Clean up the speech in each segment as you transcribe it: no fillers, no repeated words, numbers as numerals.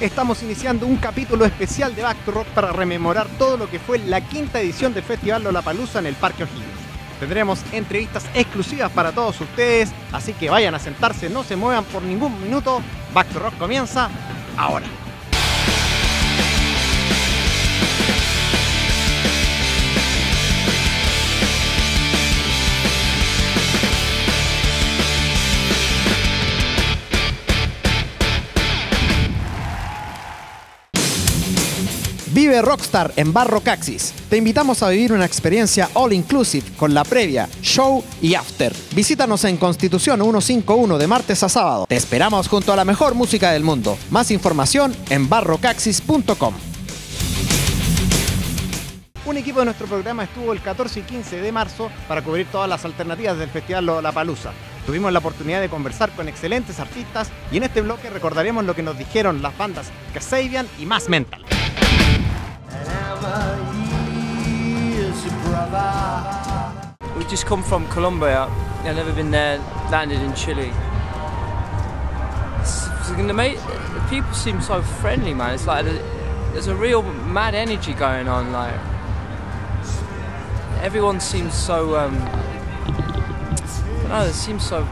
estamos iniciando un capítulo especial de Back to Rock para rememorar todo lo que fue la quinta edición del Festival Lollapalooza en el Parque O'Higgins. Tendremos entrevistas exclusivas para todos ustedes, así que vayan a sentarse, no se muevan por ningún minuto. Back to Rock comienza ahora. Vive Rockstar en Bar Rockaxis. Te invitamos a vivir una experiencia all inclusive con la previa, show y after. Visítanos en Constitución 151 de martes a sábado. Te esperamos junto a la mejor música del mundo. Más información en barrockaxis.com. Un equipo de nuestro programa estuvo el 14 y 15 de marzo para cubrir todas las alternativas del Festival Lollapalooza. Tuvimos la oportunidad de conversar con excelentes artistas y en este bloque recordaremos lo que nos dijeron las bandas Kasabian y Más Mental. We just come from Colombia. I've never been there. Landed in Chile. The people seem so friendly, man. It's like there's a real mad energy going on. Like everyone seems so. I don't know. It seems so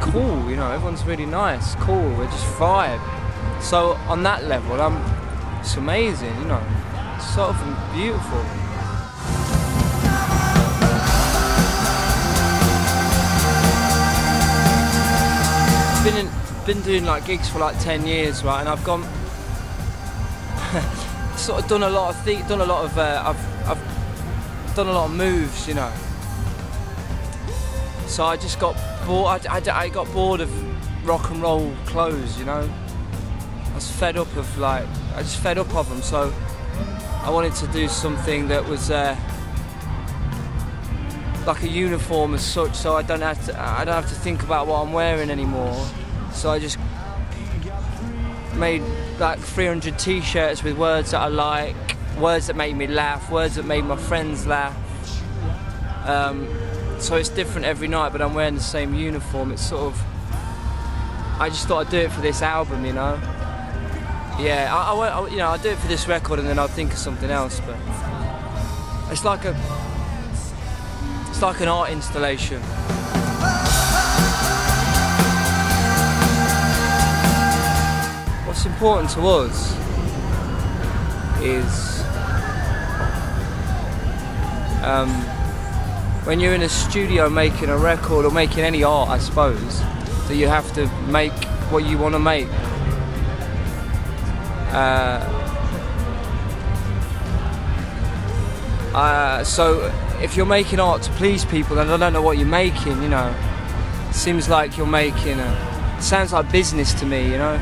cool. You know, everyone's really nice, cool. We just vibe. So on that level, it's amazing. You know, it's sort of beautiful. Been doing like gigs for like 10 years, right? And I've gone, sort of done a lot of I've done a lot of moves, you know. So I just got bored. I got bored of rock and roll clothes, you know. I was fed up of I just fed up of them. So I wanted to do something that was like a uniform as such, so I don't have to think about what I'm wearing anymore. So I just made like 300 t-shirts with words that I like, words that made me laugh, words that made my friends laugh. So it's different every night, but I'm wearing the same uniform. It's sort of, I just thought I'd do it for this album, you know. Yeah, I'll do it for this record and then I'll think of something else. But it's like an art installation. What's important to us is when you're in a studio making a record or making any art, I suppose, that you have to make what you want to make. So if you're making art to please people, then I don't know what you're making, you know. It seems like you're making it sounds like business to me, you know.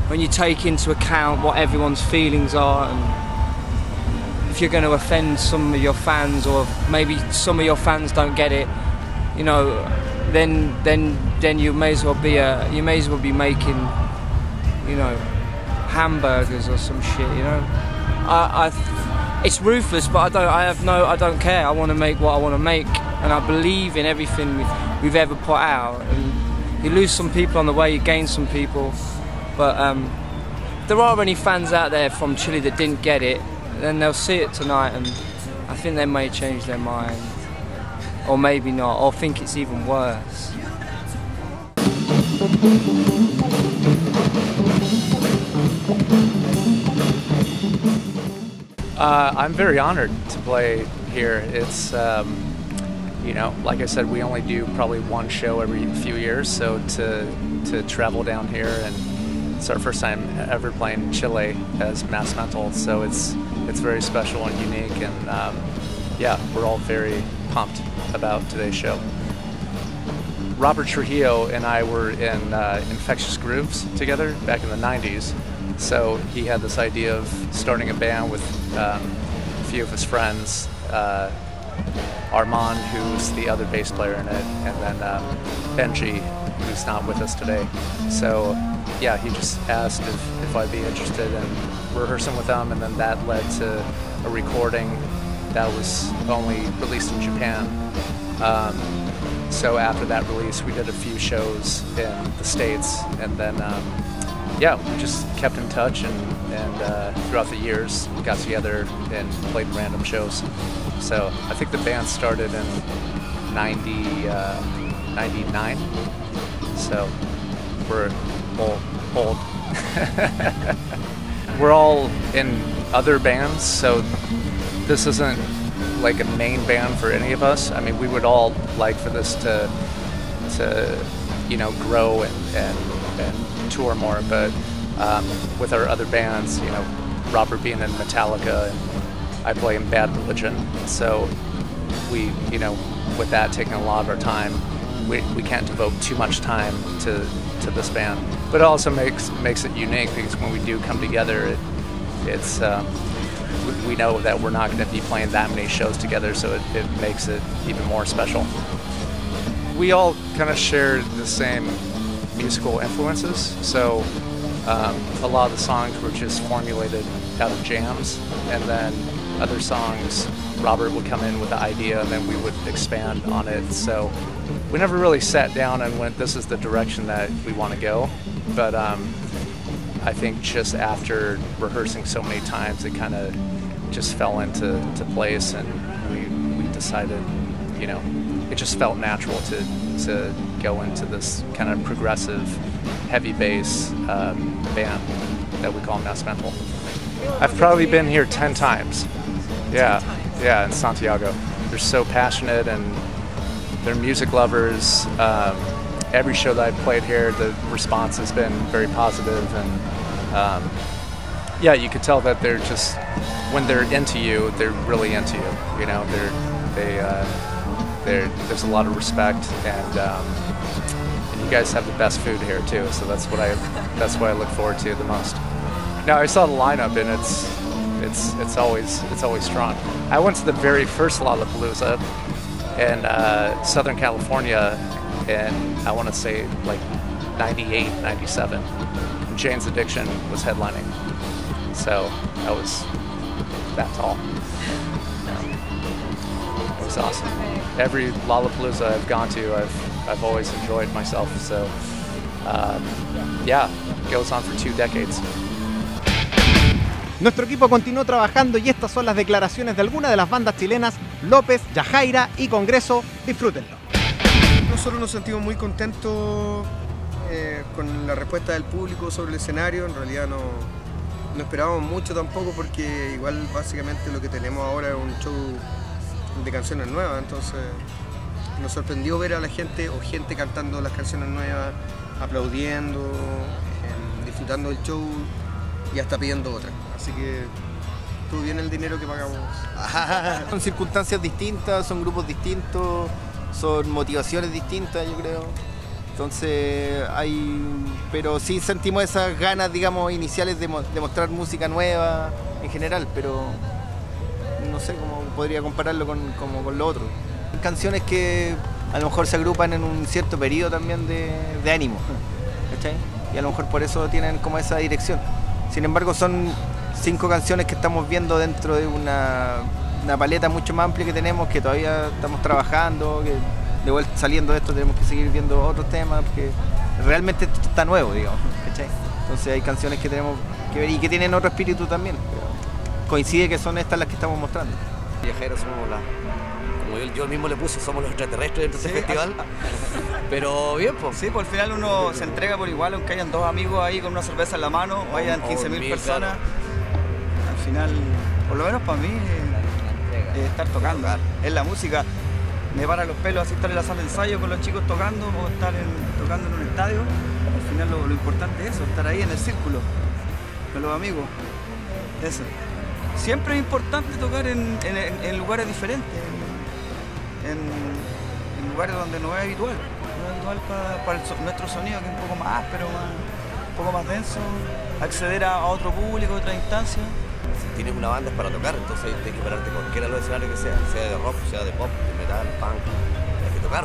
When you take into account what everyone's feelings are, and if you're going to offend some of your fans, or maybe some of your fans don't get it, you know, then you may as well be making, you know, hamburgers or some shit, you know. It's ruthless, but I don't care. I want to make what I want to make, and I believe in everything we've ever put out. And you lose some people on the way, you gain some people. But if there are any fans out there from Chile that didn't get it, then they'll see it tonight, and I think they may change their mind, or maybe not, or think it's even worse. I'm very honored to play here. It's, you know, like I said, we only do probably one show every few years, so to travel down here, and it's our first time ever playing Chile as Mass Mental, so it's very special and unique, and yeah, we're all very pumped about today's show. Robert Trujillo and I were in Infectious Grooves together back in the 90s. So he had this idea of starting a band with a few of his friends, Armand, who's the other bass player in it, and then Benji, who's not with us today. So yeah, he just asked if I'd be interested in rehearsing with them, and then that led to a recording that was only released in Japan. So after that release, we did a few shows in the States, and then yeah, we just kept in touch, and throughout the years we got together and played random shows. So I think the band started in 99, so we're old. We're all in other bands, so this isn't like a main band for any of us. I mean, we would all like for this to you know, grow and tour more, but with our other bands, you know, Robert being in Metallica and I play in Bad Religion, so we, you know, with that taking a lot of our time, we can't devote too much time to this band. But it also makes it unique, because when we do come together, it's we know that we're not going to be playing that many shows together, so it makes it even more special. We all kind of share the same musical influences, so a lot of the songs were just formulated out of jams, and then other songs, Robert would come in with the idea and then we would expand on it. So we never really sat down and went, this is the direction that we want to go. But I think just after rehearsing so many times, it kind of just fell into place, and we decided, you know, it just felt natural to go into this kind of progressive, heavy bass band that we call Mass Mental. I've probably been here 10 times. Yeah, in Santiago. They're so passionate, and they're music lovers. Every show that I've played here, the response has been very positive, and yeah, you could tell that they're just, when they're into you, they're really into you. You know, there's a lot of respect, and you guys have the best food here too. So that's what I look forward to the most. Now, I saw the lineup, and it's always strong. I went to the very first Lollapalooza in Southern California, and I want to say like 98, 97. And Jane's Addiction was headlining, so I was that tall. It was awesome. Every Lollapalooza I've gone to, I've always enjoyed myself. So yeah, it goes on for 2 decades. Nuestro equipo continuó trabajando y estas son las declaraciones de algunas de las bandas chilenas: López, Yajaira y Congreso. Disfrútenlo. Nosotros nos sentimos muy contentos con la respuesta del público sobre el escenario. En realidad no esperábamos mucho tampoco, porque igual básicamente lo que tenemos ahora es un show de canciones nuevas, entonces nos sorprendió ver a la gente o gente cantando las canciones nuevas, aplaudiendo, disfrutando del show y hasta pidiendo otra. Así que estuvo bien el dinero que pagamos. Son circunstancias distintas, son grupos distintos, son motivaciones distintas, yo creo. Entonces pero sí sentimos esas ganas, digamos, iniciales de mostrar música nueva en general, pero no sé cómo podría compararlo con lo otro. Canciones que a lo mejor se agrupan en un cierto periodo también de ánimo, ¿cachai? Y a lo mejor por eso tienen como esa dirección. Sin embargo, son 5 canciones que estamos viendo dentro de una paleta mucho más amplia que tenemos, que todavía estamos trabajando, que de vuelta saliendo de esto tenemos que seguir viendo otros temas, porque realmente esto está nuevo, digamos, ¿cachai? Entonces hay canciones que tenemos que ver y que tienen otro espíritu también, pero coincide que son estas las que estamos mostrando. Yajaira somos como yo mismo le puse, somos los extraterrestres dentro de este festival. Pero bien, pues. Sí, pues al final uno se entrega por igual, aunque hayan 2 amigos ahí con una cerveza en la mano o hayan 15.000 personas. Claro. Al final, por lo menos para mí, estar tocando. Es la música. Me para los pelos así estar en la sala de ensayo con los chicos tocando, o estar tocando en un estadio. Al final lo importante es eso, estar ahí en el círculo con los amigos. Eso. Siempre es importante tocar en lugares diferentes, en lugares donde no es habitual. No es habitual para nuestro sonido, que es un poco más áspero, un poco más denso, acceder a otro público, a otra instancia. Si tienes una banda es para tocar, entonces tienes que pararte con cualquiera de los escenarios que sea de rock, sea de pop, de metal, punk, hay que tocar.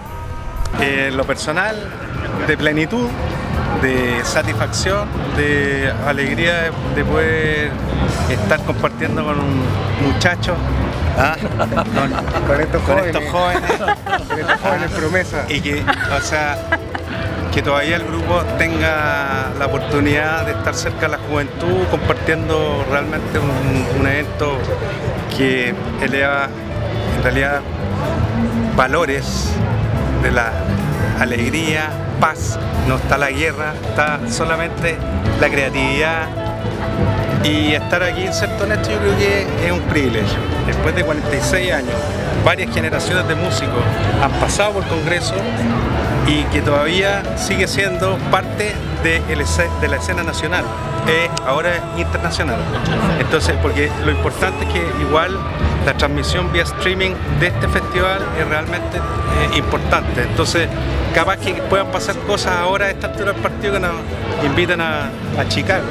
Lo personal, de plenitud, de satisfacción, de alegría de poder estar compartiendo con un muchacho, con estos jóvenes promesas. Y que, o sea, que todavía el grupo tenga la oportunidad de estar cerca de la juventud, compartiendo realmente un evento que eleva en realidad valores de la alegría, paz. No está la guerra, está solamente la creatividad. Y estar aquí en Ser Honesto yo creo que es un privilegio. Después de 46 años, varias generaciones de músicos han pasado por el Congreso y que todavía sigue siendo parte de la escena nacional, ahora es internacional. Entonces, porque lo importante es que igual la transmisión vía streaming de este festival es realmente importante. Entonces, capaz que puedan pasar cosas ahora a esta altura del partido que nos invitan a Chicago.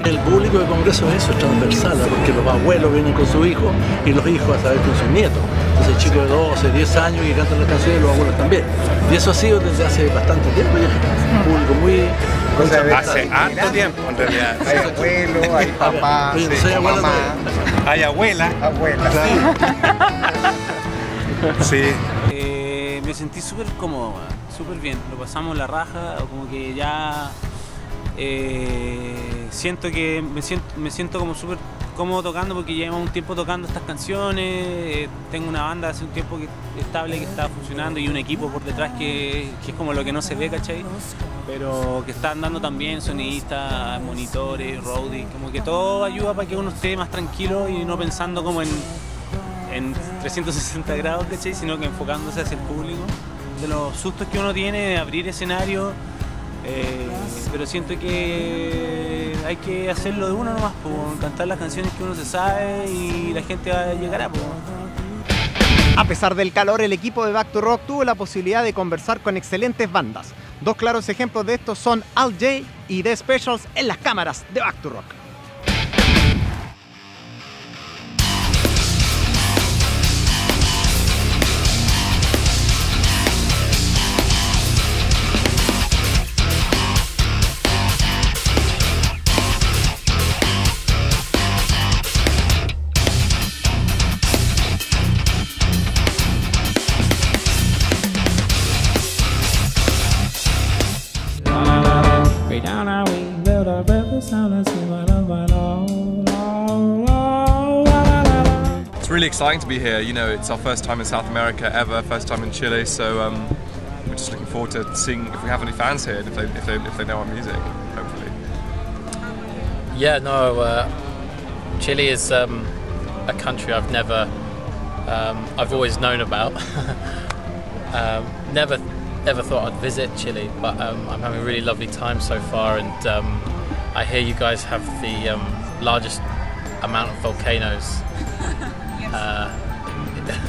El público del Congreso es eso, es transversal, porque los abuelos vienen con sus hijos y los hijos a saber con sus nietos. Entonces chicos de 12, 10 años que cantan las canciones y los abuelos también. Y eso ha sido desde hace bastante tiempo ya. Un público muy... Hace harto tiempo en realidad. Hay abuelos, hay papás, hay mamá. Hay abuela. Abuela. Sí. Me sentí súper cómodo, súper bien. Lo pasamos la raja, como que ya... siento que me siento como súper cómodo tocando porque llevamos un tiempo tocando estas canciones, tengo una banda hace un tiempo estable que está funcionando y un equipo por detrás que es como lo que no se ve, ¿cachai? Pero que está andando también, sonidistas, monitores, roadies, como que todo ayuda para que uno esté más tranquilo y no pensando como en 360 grados, ¿cachai? Sino que enfocándose hacia el público, de los sustos que uno tiene de abrir escenario. Pero siento que hay que hacerlo de uno nomás, cantar las canciones que uno se sabe y la gente llegará. A pesar del calor, el equipo de Back to Rock tuvo la posibilidad de conversar con excelentes bandas. Dos claros ejemplos de esto son Al J y The Specials en las cámaras de Back to Rock. It's really exciting to be here. You know, it's our first time in South America ever, first time in Chile. So we're just looking forward to seeing if we have any fans here, and if they know our music, hopefully. Yeah, no. Chile is a country I've never, I've always known about. Never thought I'd visit Chile, but I'm having a really lovely time so far, and I hear you guys have the largest amount of volcanoes.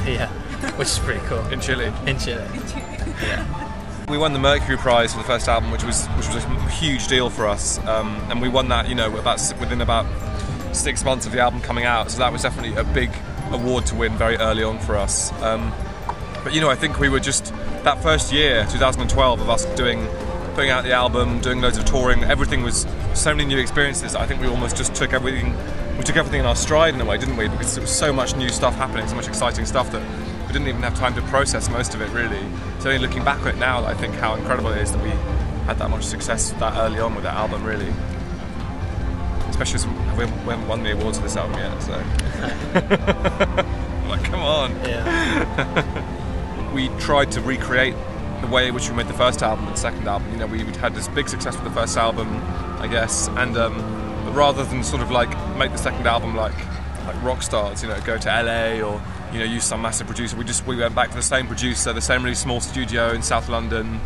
Yeah, which is pretty cool. In Chile. In Chile. Yeah. We won the Mercury Prize for the first album, which was a huge deal for us, and we won that, you know, within about 6 months of the album coming out. So that was definitely a big award to win very early on for us. But you know, I think we were just that first year, 2012, of us putting out the album, doing loads of touring. Everything was so many new experiences. I think we almost just took everything. We took everything in our stride in a way, didn't we? Because there was so much new stuff happening, so much exciting stuff that we didn't even have time to process most of it, really. So only looking back at it now, I think how incredible it is that we had that much success that early on with that album, really. Especially as we haven't won the awards for this album yet, so. Like, come on. Yeah. We tried to recreate the way in which we made the first album and the second album. You know, we had this big success with the first album, I guess, and but rather than sort of like make the second album like rock stars, you know, go to LA or, you know, use some massive producer, we went back to the same producer, the same really small studio in South London.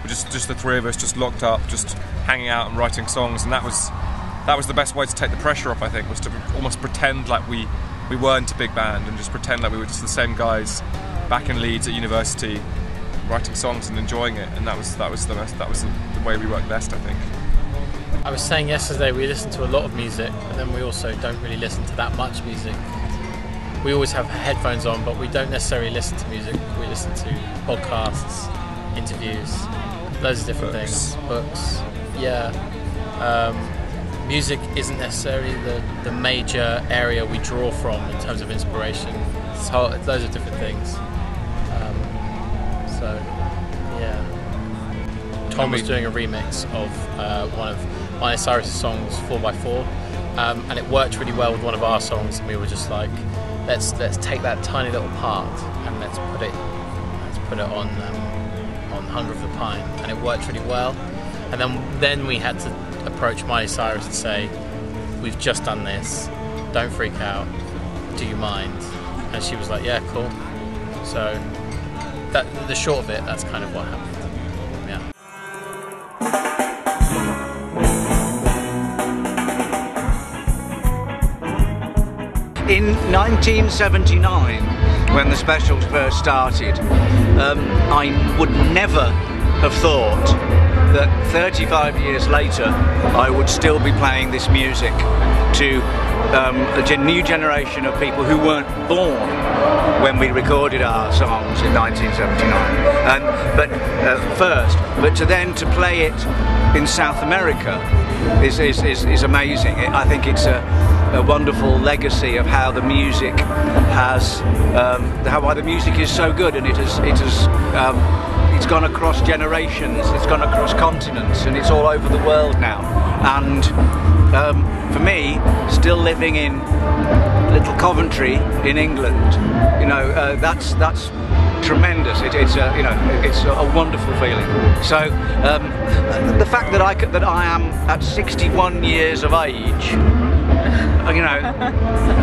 We're just the three of us, just locked up, just hanging out and writing songs, and that was the best way to take the pressure off, I think, was to almost pretend like we weren't a big band and just pretend like we were just the same guys back in Leeds at university, writing songs and enjoying it, and that was the way we worked best, I think. I was saying yesterday we listen to a lot of music, but then we also don't really listen to that much music. We always have headphones on, but we don't necessarily listen to music. We listen to podcasts, interviews, loads of different things, books. Yeah. Music isn't necessarily the major area we draw from in terms of inspiration. It's loads of different things. So, yeah. Tom was doing a remix of one of Miley Cyrus's songs, 4x4, and it worked really well with one of our songs, and we were just like, let's take that tiny little part and let's put it on Hunger of the Pine, and it worked really well. And then we had to approach Miley Cyrus and say, we've just done this, don't freak out, do you mind? And she was like, yeah, cool. So the short of it, that's kind of what happened. Yeah. In 1979, when the Specials first started, I would never have thought that 35 years later I would still be playing this music to a new generation of people who weren't born when we recorded our songs in 1979. But to play it in South America is amazing. I think it's a wonderful legacy of how the music has, why the music is so good, and it's gone across generations, it's gone across continents, and it's all over the world now. And for me, still living in little Coventry in England, that's tremendous. It's a wonderful feeling. So the fact that I am at 61 years of age,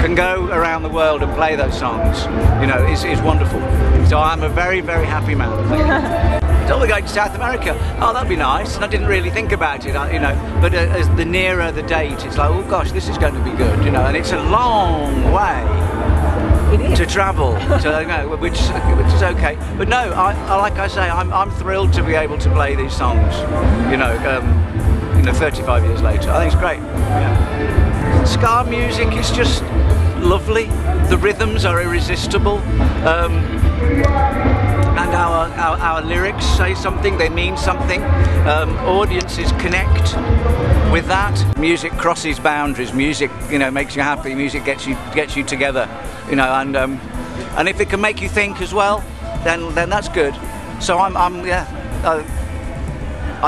can go around the world and play those songs, is wonderful. So I'm a very, very happy man. So we're going to South America. Oh, that'd be nice. And I didn't really think about it, But as the nearer the date, it's like, oh gosh, this is going to be good, And it's a long way to travel, which is okay. But no, like I say, I'm thrilled to be able to play these songs. 35 years later. I think it's great. Yeah. Ska music is just lovely. The rhythms are irresistible, and our lyrics say something. They mean something. Audiences connect with that. Music crosses boundaries. Music, makes you happy. Music gets you together. And if it can make you think as well, then that's good. So I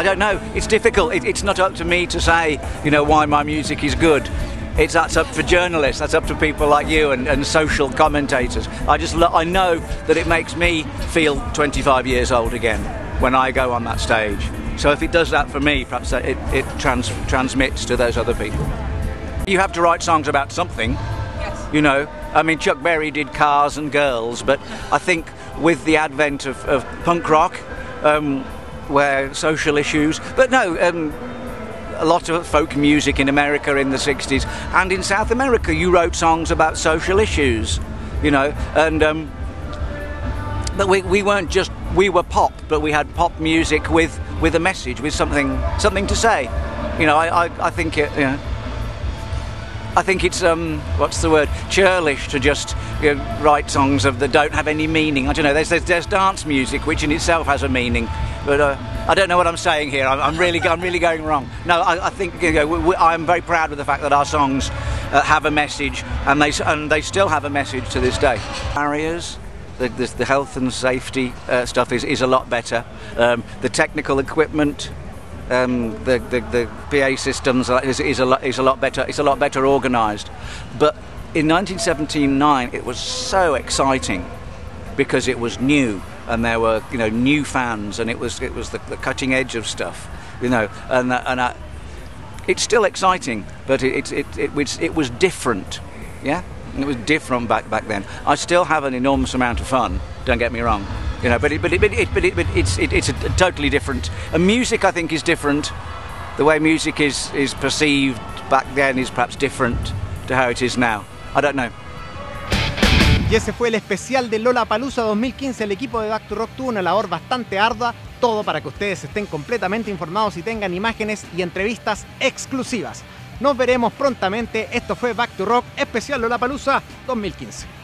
don't know. It's difficult. It's not up to me to say, why my music is good. That's up for journalists. That's up to people like you and social commentators. I know that it makes me feel 25 years old again when I go on that stage. So if it does that for me, perhaps it transmits to those other people. You have to write songs about something. Yes. I mean, Chuck Berry did Cars and Girls, but I think with the advent of punk rock, where social issues, but no, a lot of folk music in America in the 60s, and in South America you wrote songs about social issues, and but we weren't just, we were pop, but we had pop music with a message, with something to say. I think it's what's the word, churlish to just write songs that don't have any meaning. I don't know. There's dance music which in itself has a meaning, but I don't know what I'm saying here. I'm really going wrong. No, I think I'm very proud of the fact that our songs have a message, and they still have a message to this day. Barriers. The health and safety stuff is a lot better. The technical equipment. The PA systems is a lot better. It's a lot better organised. But in 1979, it was so exciting because it was new, and there were new fans, and it was the cutting edge of stuff, and it's still exciting, but it was different, yeah. It was different back then. I still have an enormous amount of fun. Don't get me wrong, but it's a totally different. And music, I think, is different. The way music is perceived back then is perhaps different to how it is now. I don't know. Y ese fue el especial de Lollapalooza 2015. El equipo de Back to Rock tuvo una labor bastante ardua, todo para que ustedes estén completamente informados y tengan imágenes y entrevistas exclusivas. Nos veremos prontamente. Esto fue Back to Rock, especial Lollapalooza 2015.